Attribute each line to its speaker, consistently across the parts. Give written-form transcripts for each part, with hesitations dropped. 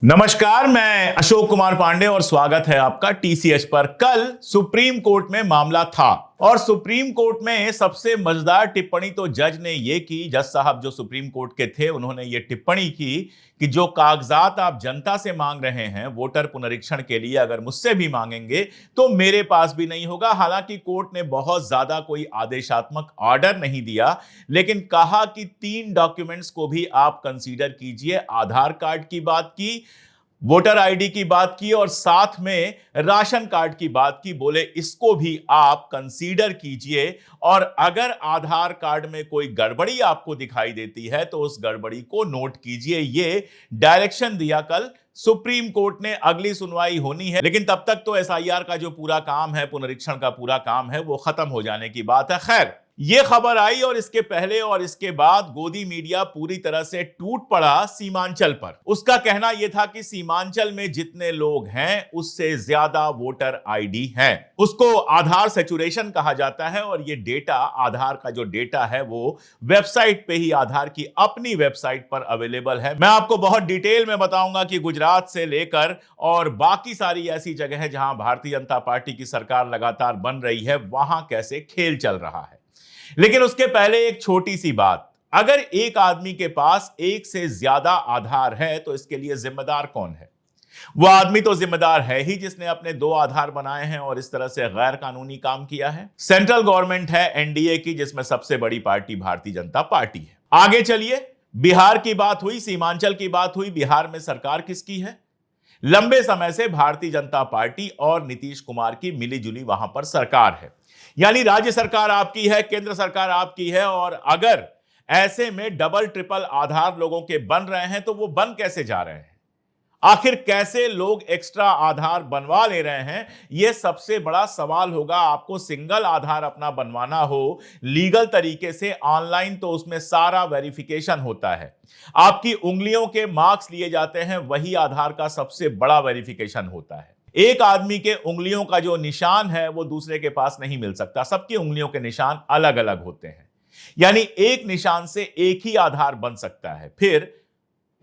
Speaker 1: नमस्कार, मैं अशोक कुमार पांडे और स्वागत है आपका टीसीएच पर। कल सुप्रीम कोर्ट में मामला था और सुप्रीम कोर्ट में सबसे मजेदार टिप्पणी तो जज ने ये की। जज साहब जो सुप्रीम कोर्ट के थे, उन्होंने ये टिप्पणी की कि जो कागजात आप जनता से मांग रहे हैं वोटर पुनरीक्षण के लिए, अगर मुझसे भी मांगेंगे तो मेरे पास भी नहीं होगा। हालांकि कोर्ट ने बहुत ज्यादा कोई आदेशात्मक ऑर्डर नहीं दिया, लेकिन कहा कि 3 डॉक्यूमेंट्स को भी आप कंसीडर कीजिए। आधार कार्ड की बात की, वोटर आईडी की बात की और साथ में राशन कार्ड की बात की। बोले इसको भी आप कंसीडर कीजिए और अगर आधार कार्ड में कोई गड़बड़ी आपको दिखाई देती है तो उस गड़बड़ी को नोट कीजिए। ये डायरेक्शन दिया कल सुप्रीम कोर्ट ने। अगली सुनवाई होनी है, लेकिन तब तक तो एसआईआर का जो पूरा काम है, पुनरीक्षण का पूरा काम है, वो खत्म हो जाने की बात है। खैर, ये खबर आई और इसके पहले और इसके बाद गोदी मीडिया पूरी तरह से टूट पड़ा सीमांचल पर। उसका कहना यह था कि सीमांचल में जितने लोग हैं उससे ज्यादा वोटर आईडी हैं। उसको आधार सैचुरेशन कहा जाता है और ये डेटा, आधार का जो डेटा है वो वेबसाइट पे ही, आधार की अपनी वेबसाइट पर अवेलेबल है। मैं आपको बहुत डिटेल में बताऊंगा कि गुजरात से लेकर और बाकी सारी ऐसी जगह है जहां भारतीय जनता पार्टी की सरकार लगातार बन रही है, वहां कैसे खेल चल रहा है। लेकिन उसके पहले एक छोटी सी बात, अगर एक आदमी के पास एक से ज्यादा आधार है तो इसके लिए जिम्मेदार कौन है? वो आदमी तो जिम्मेदार है ही जिसने अपने 2 आधार बनाए हैं और इस तरह से गैर कानूनी काम किया है। सेंट्रल गवर्नमेंट है एनडीए की, जिसमें सबसे बड़ी पार्टी भारतीय जनता पार्टी है। आगे चलिए, बिहार की बात हुई, सीमांचल की बात हुई। बिहार में सरकार किसकी है? लंबे समय से भारतीय जनता पार्टी और नीतीश कुमार की मिलीजुली वहां पर सरकार है। यानी राज्य सरकार आपकी है, केंद्र सरकार आपकी है। और अगर ऐसे में डबल ट्रिपल आधार लोगों के बन रहे हैं तो वो बन कैसे जा रहे हैं? आखिर कैसे लोग एक्स्ट्रा आधार बनवा ले रहे हैं? यह सबसे बड़ा सवाल होगा। आपको सिंगल आधार अपना बनवाना हो लीगल तरीके से ऑनलाइन, तो उसमें सारा वेरिफिकेशन होता है। आपकी उंगलियों के मार्क्स लिए जाते हैं, वही आधार का सबसे बड़ा वेरिफिकेशन होता है। एक आदमी के उंगलियों का जो निशान है वो दूसरे के पास नहीं मिल सकता। सबकी उंगलियों के निशान अलग अलग होते हैं। यानी एक निशान से एक ही आधार बन सकता है। फिर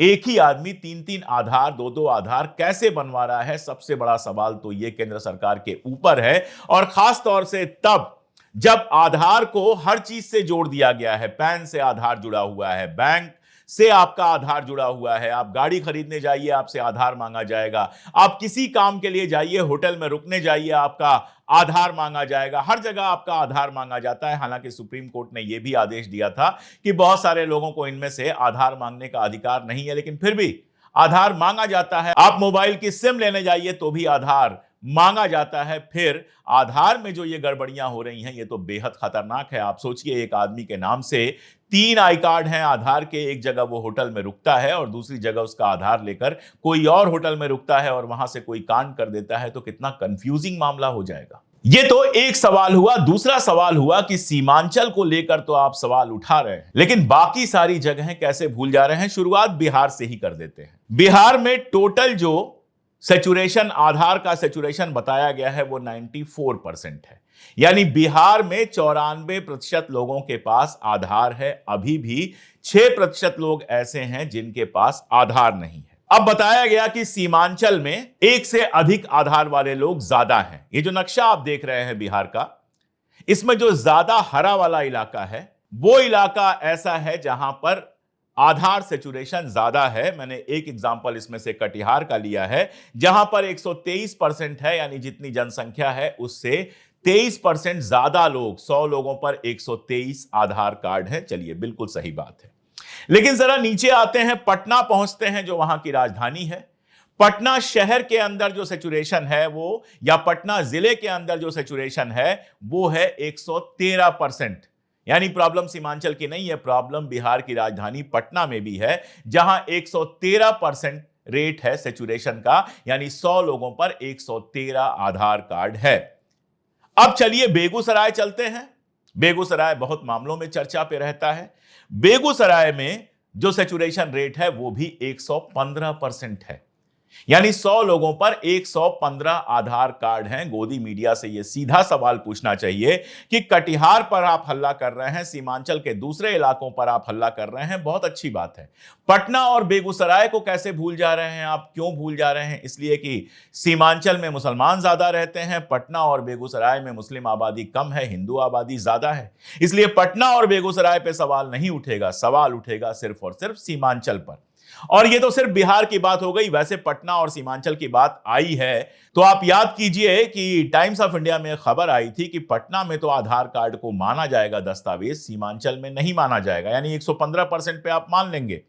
Speaker 1: एक ही आदमी 3-3 आधार, 2-2 आधार कैसे बनवा रहा है? सबसे बड़ा सवाल तो यह केंद्र सरकार के ऊपर है। और खास तौर से तब जब आधार को हर चीज से जोड़ दिया गया है। पैन से आधार जुड़ा हुआ है, बैंक से आपका आधार जुड़ा हुआ है। आप गाड़ी खरीदने जाइए, आपसे आधार मांगा जाएगा। आप किसी काम के लिए जाइए, होटल में रुकने जाइए, आपका आधार मांगा जाएगा। हर जगह आपका आधार मांगा जाता है। हालांकि सुप्रीम कोर्ट ने यह भी आदेश दिया था कि बहुत सारे लोगों को इनमें से आधार मांगने का अधिकार नहीं है, लेकिन फिर भी आधार मांगा जाता है। आप मोबाइल की सिम लेने जाइए तो भी आधार मांगा जाता है। फिर आधार में जो ये गड़बड़ियां हो रही हैं, ये तो बेहद खतरनाक है। आप सोचिए, एक आदमी के नाम से 3 आई कार्ड हैं आधार के। एक जगह वो होटल में रुकता है और दूसरी जगह उसका आधार लेकर कोई और होटल में रुकता है और वहां से कोई कांड कर देता है, तो कितना कंफ्यूजिंग मामला हो जाएगा। ये तो एक सवाल हुआ। दूसरा सवाल हुआ कि सीमांचल को लेकर तो आप सवाल उठा रहे हैं, लेकिन बाकी सारी जगहें कैसे भूल जा रहे हैं? शुरुआत बिहार से ही कर देते हैं। बिहार में टोटल जो सैचुरेशन, आधार का सैचुरेशन बताया गया है वो 94% है। यानी बिहार में 94% लोगों के पास आधार है। अभी भी 6% लोग ऐसे हैं जिनके पास आधार नहीं है। अब बताया गया कि सीमांचल में एक से अधिक आधार वाले लोग ज्यादा हैं। ये जो नक्शा आप देख रहे हैं बिहार का, इसमें जो ज्यादा हरा वाला इलाका है वो इलाका ऐसा है जहां पर आधार सैचुरेशन ज्यादा है। मैंने एक एग्जांपल इसमें से कटिहार का लिया है, जहां पर 123% है। यानी जितनी जनसंख्या है उससे 23% ज्यादा लोग, 100 लोगों पर 123 आधार कार्ड है। चलिए, बिल्कुल सही बात है। लेकिन जरा नीचे आते हैं, पटना पहुंचते हैं जो वहां की राजधानी है। पटना शहर के अंदर जो सैचुरेशन है वो, या पटना जिले के अंदर जो सैचुरेशन है वो है 113%। यानी प्रॉब्लम सीमांचल की नहीं है, प्रॉब्लम बिहार की राजधानी पटना में भी है, जहां 113% रेट है सैचुरेशन का। यानी 100 लोगों पर 113 आधार कार्ड है। अब चलिए बेगूसराय चलते हैं। बेगूसराय बहुत मामलों में चर्चा पे रहता है। बेगूसराय में जो सैचुरेशन रेट है वो भी 115% है। यानी 100 लोगों पर 115 आधार कार्ड हैं। गोदी मीडिया से यह सीधा सवाल पूछना चाहिए कि कटिहार पर आप हल्ला कर रहे हैं, सीमांचल के दूसरे इलाकों पर आप हल्ला कर रहे हैं, बहुत अच्छी बात है। पटना और बेगूसराय को कैसे भूल जा रहे हैं आप? क्यों भूल जा रहे हैं? इसलिए कि सीमांचल में मुसलमान ज्यादा रहते हैं, पटना और बेगूसराय में मुस्लिम आबादी कम है, हिंदू आबादी ज्यादा है। इसलिए पटना और बेगूसराय पे सवाल नहीं उठेगा, सवाल उठेगा सिर्फ और सिर्फ सीमांचल पर। और ये तो सिर्फ बिहार की बात हो गई। वैसे पटना और सीमांचल की बात आई है तो आप याद कीजिए कि टाइम्स ऑफ इंडिया में खबर आई थी कि पटना में तो आधार कार्ड को माना जाएगा दस्तावेज, सीमांचल में नहीं माना जाएगा। यानी 115% पे आप मान लेंगे,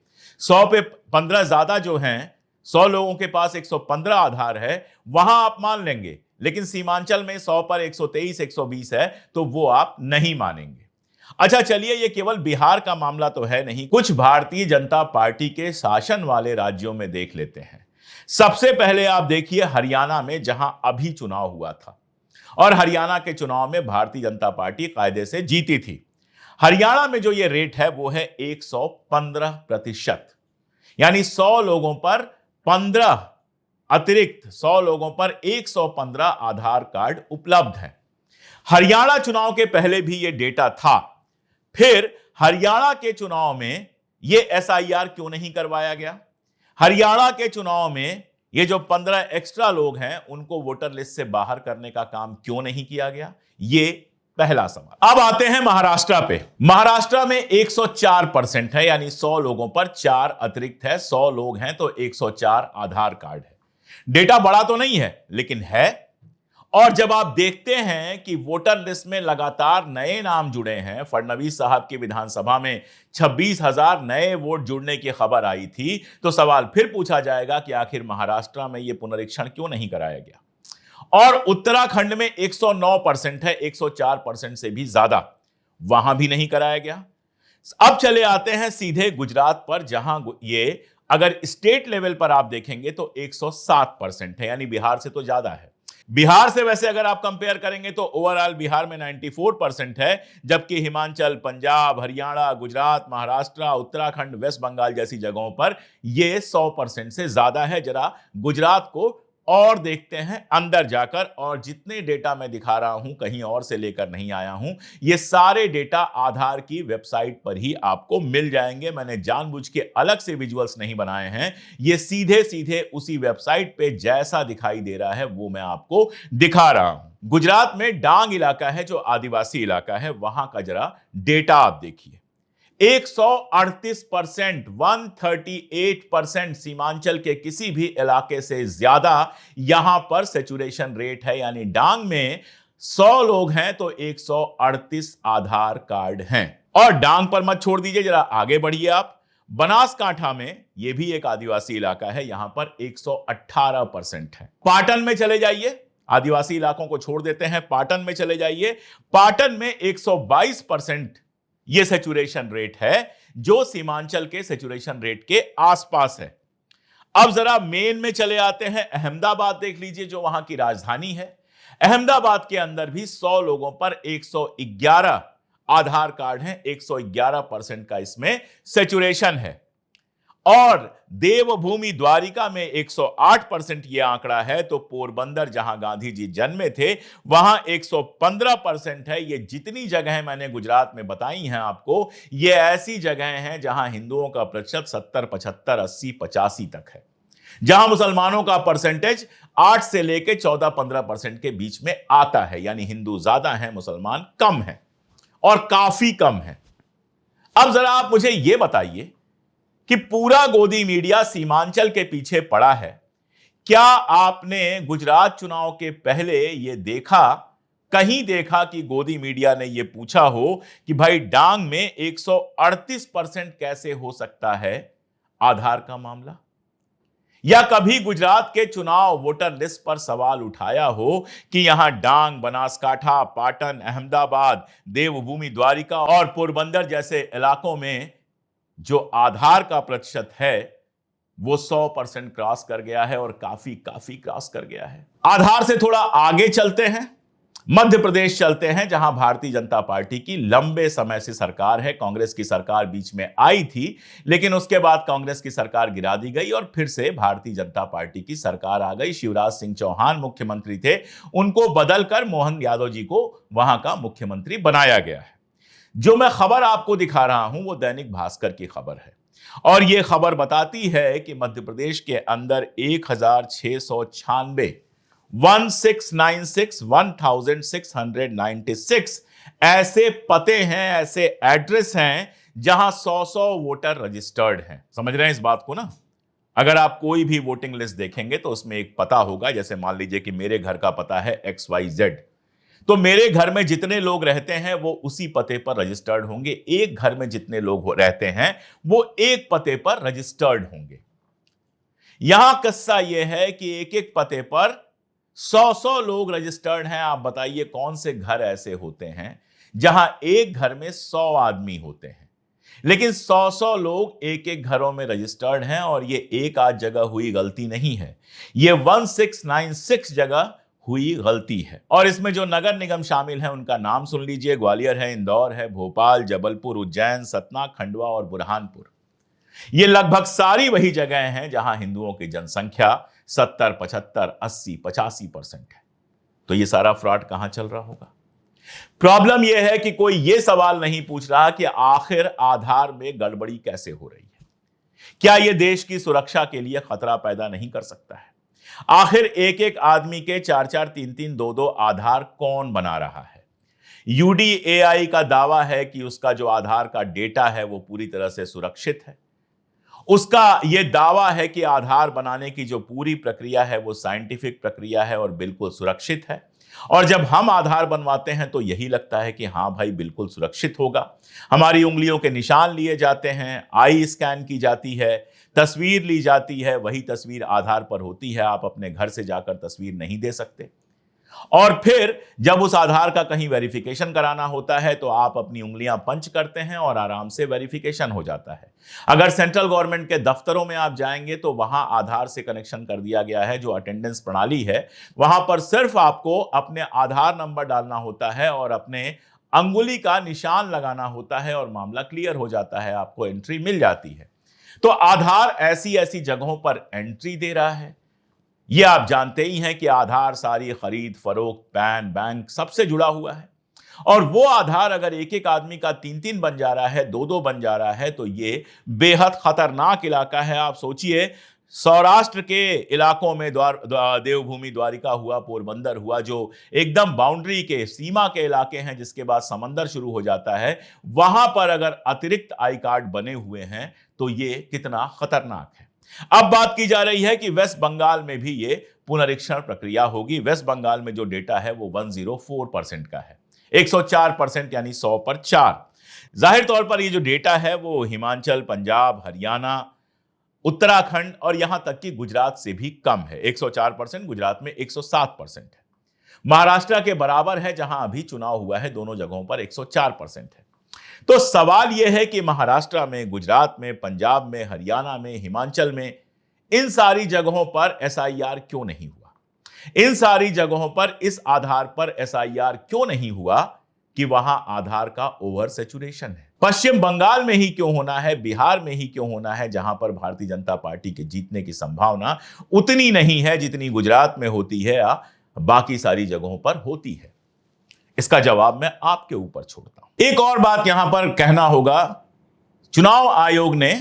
Speaker 1: 100 पे 15 ज्यादा जो हैं, 100 लोगों के पास 115 आधार है, वहां आप मान लेंगे। लेकिन सीमांचल में 100 पर 123 120 है तो वो आप नहीं मानेंगे। अच्छा चलिए, ये केवल बिहार का मामला तो है नहीं, कुछ भारतीय जनता पार्टी के शासन वाले राज्यों में देख लेते हैं। सबसे पहले आप देखिए हरियाणा में, जहां अभी चुनाव हुआ था और हरियाणा के चुनाव में भारतीय जनता पार्टी कायदे से जीती थी। हरियाणा में जो ये रेट है वो है 115%। यानी 100 लोगों पर 15 अतिरिक्त 100 लोगों पर 115 आधार कार्ड उपलब्ध हैं। हरियाणा चुनाव के पहले भी ये डेटा था। फिर हरियाणा के चुनाव में यह एसआईआर क्यों नहीं करवाया गया? हरियाणा के चुनाव में ये जो 15 एक्स्ट्रा लोग हैं उनको वोटर लिस्ट से बाहर करने का काम क्यों नहीं किया गया? ये पहला सवाल। अब आते हैं महाराष्ट्र पे। महाराष्ट्र में 104% है, यानी 100 लोगों पर 4 अतिरिक्त है। 100 लोग हैं तो 104 आधार कार्ड है। डेटा बड़ा तो नहीं है लेकिन है। और जब आप देखते हैं कि वोटर लिस्ट में लगातार नए नाम जुड़े हैं, फडणवीस साहब की विधानसभा में 26,000 नए वोट जुड़ने की खबर आई थी, तो सवाल फिर पूछा जाएगा कि आखिर महाराष्ट्र में यह पुनरीक्षण क्यों नहीं कराया गया? और उत्तराखंड में 109% है, 104% से भी ज्यादा, वहां भी नहीं कराया गया। अब चले आते हैं सीधे गुजरात पर, जहां ये अगर स्टेट लेवल पर आप देखेंगे तो 107% है, यानी बिहार से तो ज्यादा है। बिहार से वैसे अगर आप कंपेयर करेंगे तो ओवरऑल बिहार में 94% है, जबकि हिमाचल, पंजाब, हरियाणा, गुजरात, महाराष्ट्र, उत्तराखंड, वेस्ट बंगाल जैसी जगहों पर यह 100% से ज्यादा है। जरा गुजरात को और देखते हैं अंदर जाकर, और जितने डेटा मैं दिखा रहा हूं कहीं और से लेकर नहीं आया हूं, ये सारे डेटा आधार की वेबसाइट पर ही आपको मिल जाएंगे। मैंने जानबूझ के अलग से विजुअल्स नहीं बनाए हैं, ये सीधे सीधे उसी वेबसाइट पे जैसा दिखाई दे रहा है वो मैं आपको दिखा रहा हूं। गुजरात में डांग इलाका है जो आदिवासी इलाका है, वहां का जरा डेटा आप देखिए। 138%, 138% सीमांचल के किसी भी इलाके से ज्यादा यहां पर सैचुरेशन रेट है। यानी डांग में 100 लोग हैं तो 138 आधार कार्ड हैं। और डांग पर मत छोड़ दीजिए, जरा आगे बढ़िए आप। बनासकांठा में यह भी एक आदिवासी इलाका है, यहां पर 118% है। पाटन में चले जाइए, आदिवासी इलाकों को छोड़ देते हैं, पाटन में चले जाइए। पाटन में 122% यह सैचुरेशन रेट है, जो सीमांचल के सैचुरेशन रेट के आसपास है। अब जरा मेन में चले आते हैं, अहमदाबाद देख लीजिए जो वहां की राजधानी है। अहमदाबाद के अंदर भी 100 लोगों पर 111 आधार कार्ड हैं, 111% का इसमें सैचुरेशन है। और देवभूमि द्वारिका में 108% यह आंकड़ा है। तो पोरबंदर जहां गांधी जी जन्मे थे वहां 115% है। ये जितनी जगहें मैंने गुजरात में बताई हैं आपको, ये ऐसी जगहें हैं जहां हिंदुओं का प्रतिशत 70, 75, 80, 85 तक है, जहां मुसलमानों का परसेंटेज 8 से लेकर 14-15% के बीच में आता है। यानी हिंदू ज्यादा हैं, मुसलमान कम हैं, और काफी कम है। अब जरा आप मुझे यह बताइए कि पूरा गोदी मीडिया सीमांचल के पीछे पड़ा है। क्या आपने गुजरात चुनाव के पहले यह देखा, कहीं देखा कि गोदी मीडिया ने यह पूछा हो कि भाई डांग में 138% कैसे हो सकता है आधार का मामला? या कभी गुजरात के चुनाव वोटर लिस्ट पर सवाल उठाया हो कि यहां डांग, बनासकांठा, पाटन, अहमदाबाद, देवभूमि द्वारिका और पोरबंदर जैसे इलाकों में जो आधार का प्रतिशत है वो 100% क्रॉस कर गया है, और काफी क्रॉस कर गया है। आधार से थोड़ा आगे चलते हैं, मध्य प्रदेश चलते हैं, जहां भारतीय जनता पार्टी की लंबे समय से सरकार है। कांग्रेस की सरकार बीच में आई थी, लेकिन उसके बाद कांग्रेस की सरकार गिरा दी गई और फिर से भारतीय जनता पार्टी की सरकार आ गई। शिवराज सिंह चौहान मुख्यमंत्री थे, उनको बदलकर मोहन यादव जी को वहां का मुख्यमंत्री बनाया गया है। जो मैं खबर आपको दिखा रहा हूं वो दैनिक भास्कर की खबर है और यह खबर बताती है कि मध्य प्रदेश के अंदर 1696 1696 ऐसे पते हैं, ऐसे एड्रेस हैं जहां 100 वोटर रजिस्टर्ड हैं। समझ रहे हैं इस बात को ना? अगर आप कोई भी वोटिंग लिस्ट देखेंगे तो उसमें एक पता होगा। जैसे मान लीजिए कि मेरे घर का पता है XYZ, तो मेरे घर में जितने लोग रहते हैं वो उसी पते पर रजिस्टर्ड होंगे। एक घर में जितने लोग रहते हैं वो एक पते पर रजिस्टर्ड होंगे। यहां किस्सा यह है कि एक एक पते पर 100 लोग रजिस्टर्ड हैं। आप बताइए कौन से घर ऐसे होते हैं जहां एक घर में 100 आदमी होते हैं, लेकिन 100 लोग एक एक घरों में रजिस्टर्ड हैं। और ये एक आध जगह हुई गलती नहीं है, ये 1696 जगह हुई गलती है। और इसमें जो नगर निगम शामिल हैं उनका नाम सुन लीजिए। ग्वालियर है, इंदौर है, भोपाल, जबलपुर, उज्जैन, सतना, खंडवा और बुरहानपुर। ये लगभग सारी वही जगह हैं जहां हिंदुओं की जनसंख्या 70, 75, 80, 85% है। तो ये सारा फ्रॉड कहां चल रहा होगा? प्रॉब्लम यह है कि कोई ये सवाल नहीं पूछ रहा कि आखिर आधार में गड़बड़ी कैसे हो रही है। क्या यह देश की सुरक्षा के लिए खतरा पैदा नहीं कर सकता है? आखिर एक एक आदमी के 4-4, 3-3, 2-2 आधार कौन बना रहा है? UDAI का दावा है कि उसका जो आधार का डेटा है वो पूरी तरह से सुरक्षित है। उसका यह दावा है कि आधार बनाने की जो पूरी प्रक्रिया है वो साइंटिफिक प्रक्रिया है और बिल्कुल सुरक्षित है। और जब हम आधार बनवाते हैं तो यही लगता है कि हां भाई बिल्कुल सुरक्षित होगा। हमारी उंगलियों के निशान लिए जाते हैं, आई स्कैन की जाती है, तस्वीर ली जाती है, वही तस्वीर आधार पर होती है। आप अपने घर से जाकर तस्वीर नहीं दे सकते। और फिर जब उस आधार का कहीं वेरिफिकेशन कराना होता है तो आप अपनी उंगलियां पंच करते हैं और आराम से वेरिफिकेशन हो जाता है। अगर सेंट्रल गवर्नमेंट के दफ्तरों में आप जाएंगे तो वहां आधार से कनेक्शन कर दिया गया है। जो अटेंडेंस प्रणाली है वहां पर सिर्फ आपको अपने आधार नंबर डालना होता है और अपने अंगुली का निशान लगाना होता है और मामला क्लियर हो जाता है, आपको एंट्री मिल जाती है। तो आधार ऐसी ऐसी जगहों पर एंट्री दे रहा है। यह आप जानते ही हैं कि आधार सारी खरीद फरोख्त, पैन, बैंक सबसे जुड़ा हुआ है। और वो आधार अगर एक एक आदमी का 3-3 बन जा रहा है, 2-2 बन जा रहा है, तो ये बेहद खतरनाक इलाका है। आप सोचिए, सौराष्ट्र के इलाकों में देवभूमि द्वारिका हुआ, पोरबंदर हुआ, जो एकदम बाउंड्री के सीमा के इलाके हैं, जिसके बाद समंदर शुरू हो जाता है, वहां पर अगर अतिरिक्त आई कार्ड बने हुए हैं तो ये कितना खतरनाक है। अब बात की जा रही है कि वेस्ट बंगाल में भी ये पुनरीक्षण प्रक्रिया होगी। वेस्ट बंगाल में जो डेटा है वो 104% का है, 104% यानी 100 पर 4। जाहिर तौर पर ये जो डेटा है वो हिमाचल, पंजाब, हरियाणा, उत्तराखंड और यहां तक कि गुजरात से भी कम है। 104%, गुजरात में 107% है। महाराष्ट्र के बराबर है, जहां अभी चुनाव हुआ है, दोनों जगहों पर 104% है। तो सवाल यह है कि महाराष्ट्र में, गुजरात में, पंजाब में, हरियाणा में, हिमाचल में, इन सारी जगहों पर SIR क्यों नहीं हुआ? इन सारी जगहों पर इस आधार पर SIR क्यों नहीं हुआ कि वहां आधार का ओवर सैचुरेशन है? पश्चिम बंगाल में ही क्यों होना है, बिहार में ही क्यों होना है, जहां पर भारतीय जनता पार्टी के जीतने की संभावना उतनी नहीं है जितनी गुजरात में होती है या बाकी सारी जगहों पर होती है? इसका जवाब मैं आपके ऊपर छोड़ता हूं। एक और बात यहां पर कहना होगा, चुनाव आयोग ने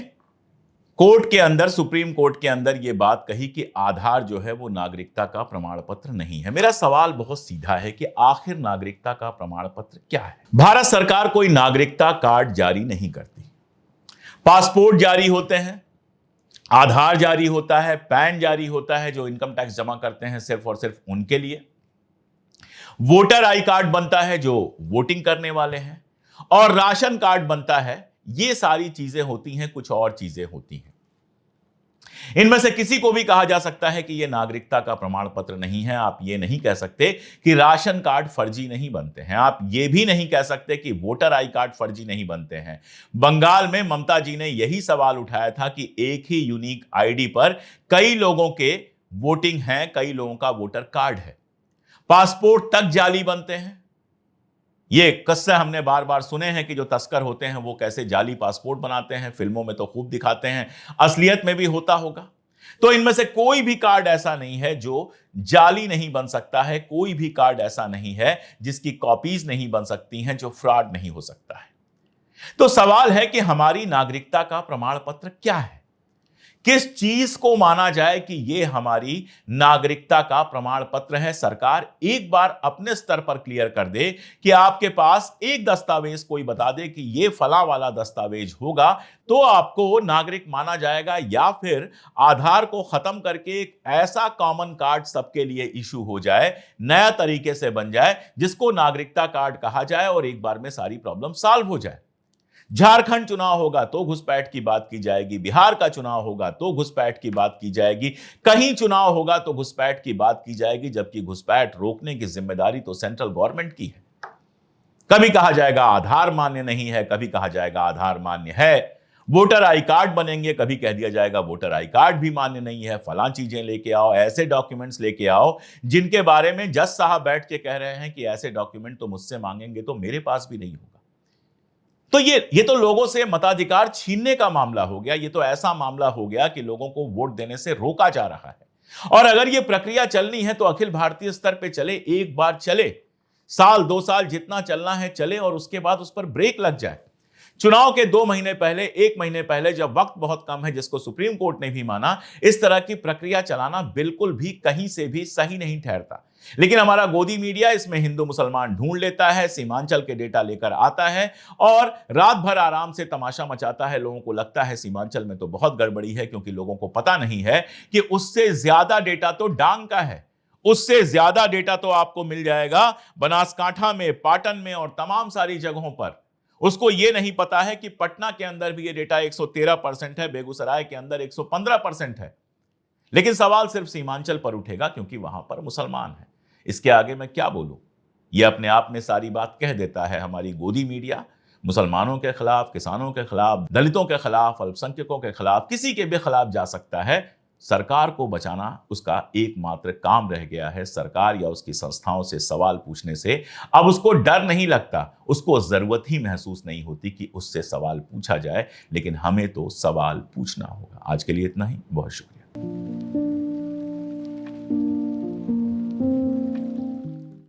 Speaker 1: कोर्ट के अंदर, सुप्रीम कोर्ट के अंदर यह बात कही कि आधार जो है वो नागरिकता का प्रमाण पत्र नहीं है। मेरा सवाल बहुत सीधा है कि आखिर नागरिकता का प्रमाण पत्र क्या है? भारत सरकार कोई नागरिकता कार्ड जारी नहीं करती। पासपोर्ट जारी होते हैं, आधार जारी होता है, पैन जारी होता है, जो इनकम टैक्स जमा करते हैं सिर्फ और सिर्फ उनके लिए। वोटर आई कार्ड बनता है जो वोटिंग करने वाले हैं, और राशन कार्ड बनता है। ये सारी चीजें होती हैं, कुछ और चीजें होती हैं। इनमें से किसी को भी कहा जा सकता है कि यह नागरिकता का प्रमाण पत्र नहीं है। आप ये नहीं कह सकते कि राशन कार्ड फर्जी नहीं बनते हैं। आप ये भी नहीं कह सकते कि वोटर आई कार्ड फर्जी नहीं बनते हैं। बंगाल में ममता जी ने यही सवाल उठाया था कि एक ही यूनिक आईडी पर कई लोगों के वोटिंग है, कई लोगों का वोटर कार्ड है। पासपोर्ट तक जाली बनते हैं। ये किस्से हमने बार बार सुने हैं कि जो तस्कर होते हैं वो कैसे जाली पासपोर्ट बनाते हैं, फिल्मों में तो खूब दिखाते हैं, असलियत में भी होता होगा। तो इनमें से कोई भी कार्ड ऐसा नहीं है जो जाली नहीं बन सकता है, कोई भी कार्ड ऐसा नहीं है जिसकी कॉपीज नहीं बन सकती हैं, जो फ्रॉड नहीं हो सकता है। तो सवाल है कि हमारी नागरिकता का प्रमाण पत्र क्या है? किस चीज को माना जाए कि यह हमारी नागरिकता का प्रमाण पत्र है? सरकार एक बार अपने स्तर पर क्लियर कर दे कि आपके पास एक दस्तावेज कोई बता दे कि यह फला वाला दस्तावेज होगा, तो आपको नागरिक माना जाएगा। या फिर आधार को खत्म करके एक ऐसा कॉमन कार्ड सबके लिए इशू हो जाए, नया तरीके से बन जाए, जिसको नागरिकता कार्ड कहा जाए और एक बार में सारी प्रॉब्लम सॉल्व हो जाए। झारखंड चुनाव होगा तो घुसपैठ की बात की जाएगी, बिहार का चुनाव होगा तो घुसपैठ की बात की जाएगी, कहीं चुनाव होगा तो घुसपैठ की बात की जाएगी, जबकि घुसपैठ रोकने की जिम्मेदारी तो सेंट्रल गवर्नमेंट की है। कभी कहा जाएगा आधार मान्य नहीं है, कभी कहा जाएगा आधार मान्य है। वोटर आई कार्ड बनेंगे, कभी कह दिया जाएगा वोटर आई कार्ड भी मान्य नहीं है। फलां चीजें लेके आओ, ऐसे डॉक्यूमेंट्स लेके आओ जिनके बारे में जज साहब बैठ के कह रहे हैं कि ऐसे डॉक्यूमेंट तो मुझसे मांगेंगे तो मेरे पास भी नहीं होगा। तो ये तो लोगों से मताधिकार छीनने का मामला हो गया। ये तो ऐसा मामला हो गया कि लोगों को वोट देने से रोका जा रहा है। और अगर ये प्रक्रिया चलनी है तो अखिल भारतीय स्तर पे चले, एक बार चले, साल 2 साल जितना चलना है चले, और उसके बाद उस पर ब्रेक लग जाए। चुनाव के 2 महीने पहले, 1 महीने पहले, जब वक्त बहुत कम है, जिसको सुप्रीम कोर्ट ने भी माना, इस तरह की प्रक्रिया चलाना बिल्कुल भी कहीं से भी सही नहीं ठहरता। लेकिन हमारा गोदी मीडिया इसमें हिंदू मुसलमान ढूंढ लेता है, सीमांचल के डेटा लेकर आता है और रात भर आराम से तमाशा मचाता है। लोगों को लगता है सीमांचल में तो बहुत गड़बड़ी है, क्योंकि लोगों को पता नहीं है कि उससे ज्यादा डेटा तो डांग का है। उससे ज्यादा डेटा तो आपको मिल जाएगा बनासकांठा में, पाटन में और तमाम सारी जगहों पर। उसको यह नहीं पता है कि पटना के अंदर भी यह डेटा 113% है, बेगूसराय के अंदर 115% है। लेकिन सवाल सिर्फ सीमांचल पर उठेगा क्योंकि वहां पर मुसलमान है। इसके आगे मैं क्या बोलूं? यह अपने आप में सारी बात कह देता है। हमारी गोदी मीडिया मुसलमानों के खिलाफ, किसानों के खिलाफ, दलितों के खिलाफ, अल्पसंख्यकों के खिलाफ, किसी के भी खिलाफ जा सकता है। सरकार को बचाना उसका एकमात्र काम रह गया है। सरकार या उसकी संस्थाओं से सवाल पूछने से अब उसको डर नहीं लगता, उसको जरूरत ही महसूस नहीं होती कि उससे सवाल पूछा जाए। लेकिन हमें तो सवाल पूछना होगा। आज के लिए इतना ही, बहुत शुक्रिया।